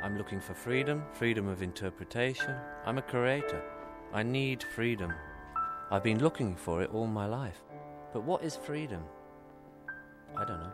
I'm looking for freedom, freedom of interpretation. I'm a curator. I need freedom. I've been looking for it all my life. But what is freedom? I don't know.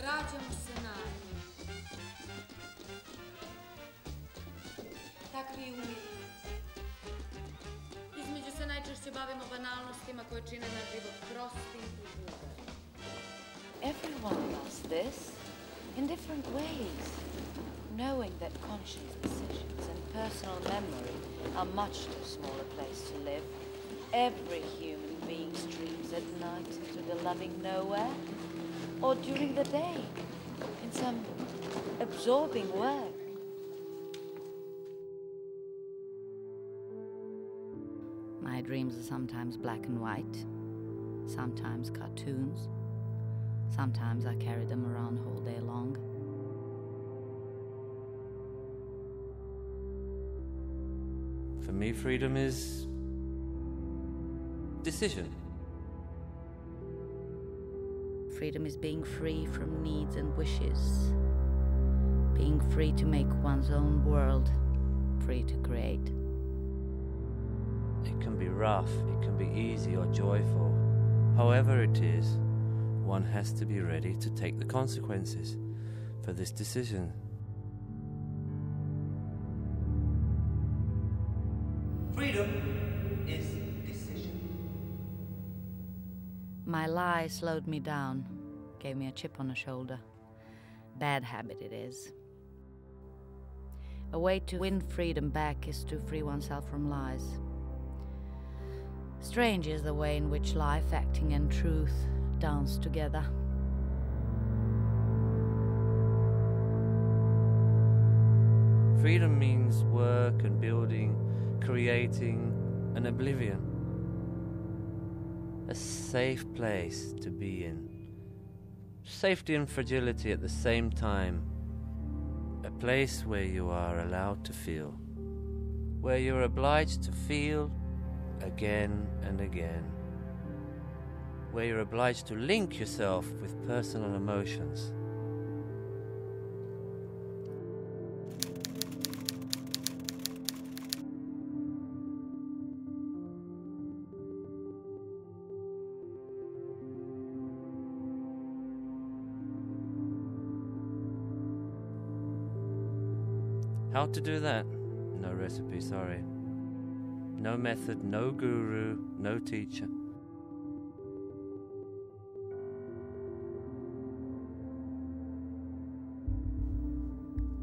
Rađamo se naivni. Takvi i umirimo. Između se najčešće bavimo banalnostima koje čine naš život prostim i vulgarnim. Everyone does this, in different ways, knowing that conscious decisions and personal memory are much too small a place to live. Every human being streams at night into the loving nowhere, or during the day, in some absorbing work. My dreams are sometimes black and white, sometimes cartoons, sometimes I carry them around all day long. For me, freedom is decision. Freedom is being free from needs and wishes, being free to make one's own world, free to create. It can be rough, it can be easy or joyful. However it is, one has to be ready to take the consequences for this decision. Freedom is decision. My lie slowed me down, gave me a chip on the shoulder. Bad habit it is. A way to win freedom back is to free oneself from lies. Strange is the way in which life, acting, and truth dance together. Freedom means work and building, creating an oblivion. A safe place to be in. Safety and fragility at the same time. A place where you are allowed to feel. Where you're obliged to feel again and again. Where you're obliged to link yourself with personal emotions. How to do that? No recipe, sorry. No method, no guru, no teacher.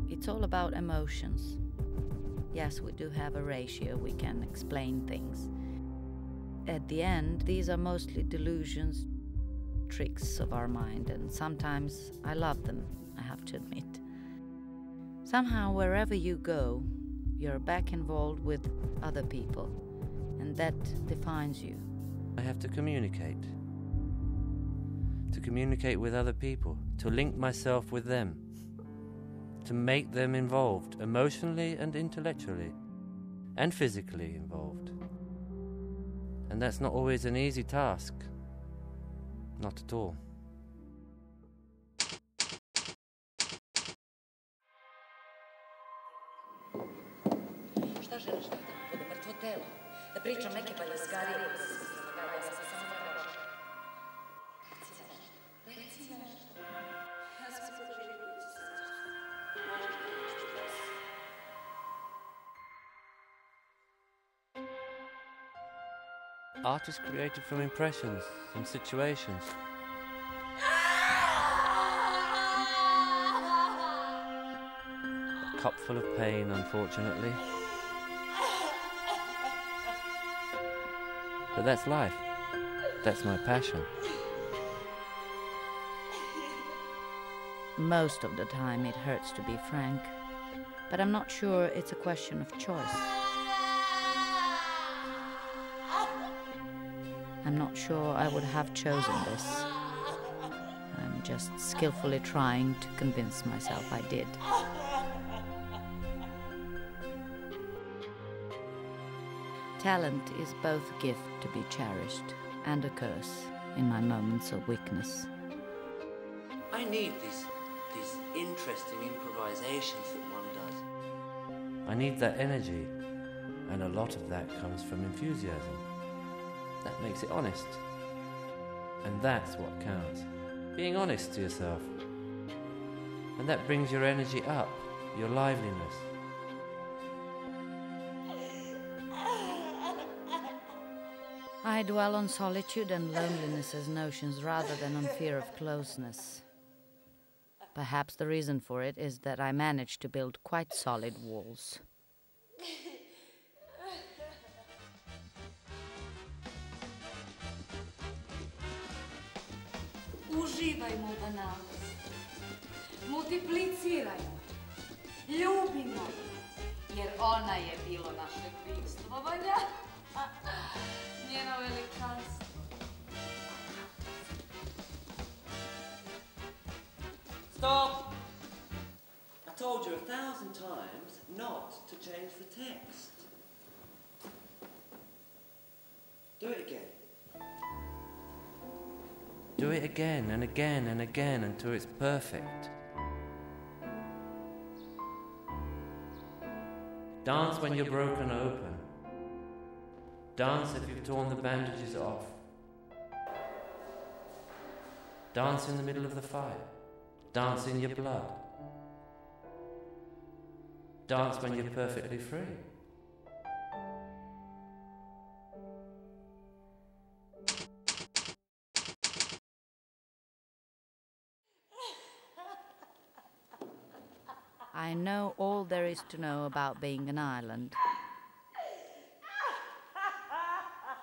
It's all about emotions. Yes, we do have a ratio, we can explain things. At the end, these are mostly delusions, tricks of our mind, and sometimes I love them, I have to admit. Somehow, wherever you go, you're back involved with other people, and that defines you. I have to communicate. To communicate with other people, to link myself with them, to make them involved, emotionally and intellectually, and physically involved. And that's not always an easy task. Not at all. Šta želiš da bude mrtvo telo? Da pričam neke baljezgarije koje se smije, da sam samo prošla. Reci nešto. Ja sam se doživio kući sa srčom. Možeš da nešto desi. Art is created from impressions and situations. A cup full of pain, unfortunately. But that's life. That's my passion. Most of the time it hurts to be frank, but I'm not sure it's a question of choice. I'm not sure I would have chosen this. I'm just skillfully trying to convince myself I did. Talent is both a gift to be cherished and a curse in my moments of weakness. I need these interesting improvisations that one does. I need that energy, and a lot of that comes from enthusiasm. That makes it honest. And that's what counts. Being honest to yourself. And that brings your energy up, your liveliness. I dwell on solitude and loneliness as notions rather than on fear of closeness. Perhaps the reason for it is that I managed to build quite solid walls. Uživajmo u banalnosti. Multiplicirajmo. Ljubimo. Jer ona je bilo našeg bivstvovanja. Njeno veličanstvo. Stop! I told you 1,000 times not to change the text. Do it again. Do it again and again and again until it's perfect. Dance when you're broken open. Dance if you've torn the bandages off. Dance in the middle of the fight. Dance in your blood. Dance when you're perfectly free. I know all there is to know about being an island.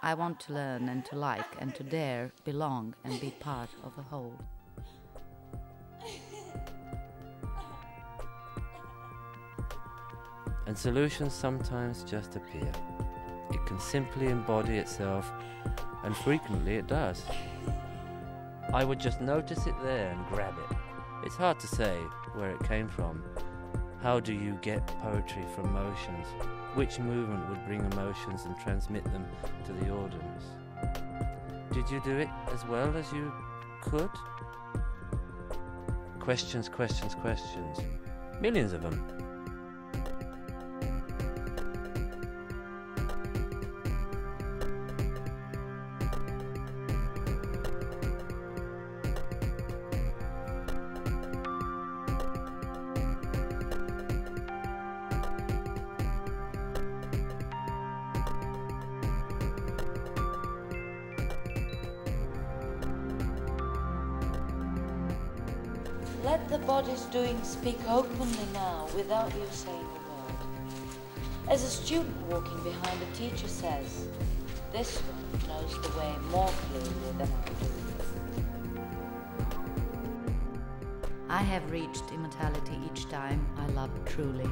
I want to learn and to like and to dare belong and be part of a whole. And solutions sometimes just appear. It can simply embody itself, and frequently it does. I would just notice it there and grab it. It's hard to say where it came from. How do you get poetry from motions? Which movement would bring emotions and transmit them to the audience? Did you do it as well as you could? Questions, questions, questions. Millions of them. Let the body's doing speak openly now, without you saying a word. As a student walking behind a teacher says, this one knows the way more clearly than I do. I have reached immortality each time I loved truly.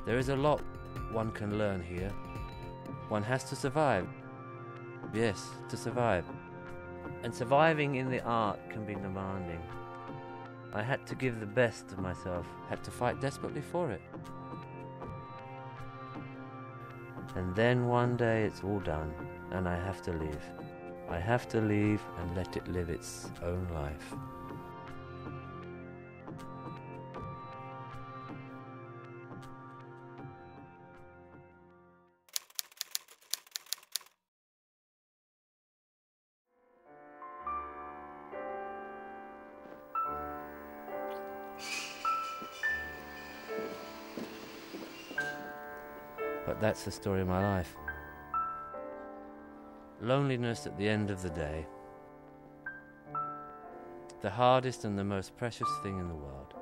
There is a lot one can learn here. One has to survive. Yes, to survive. And surviving in the art can be demanding. I had to give the best of myself, had to fight desperately for it. And then one day it's all done, and I have to leave. I have to leave and let it live its own life. But that's the story of my life. Loneliness at the end of the day. The hardest and the most precious thing in the world.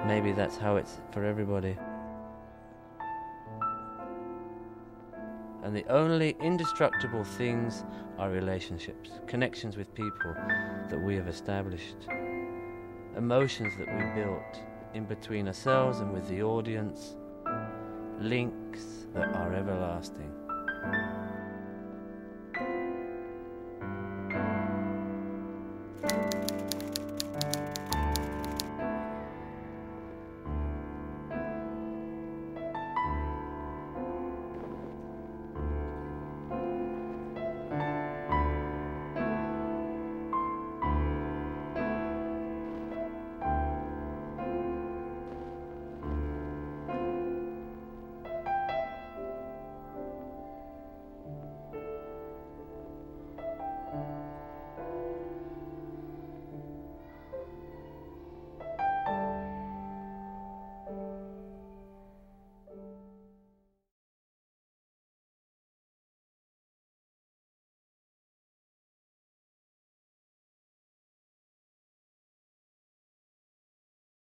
Maybe that's how it's for everybody. And the only indestructible things are relationships, connections with people that we have established, emotions that we built in between ourselves and with the audience, links that are everlasting.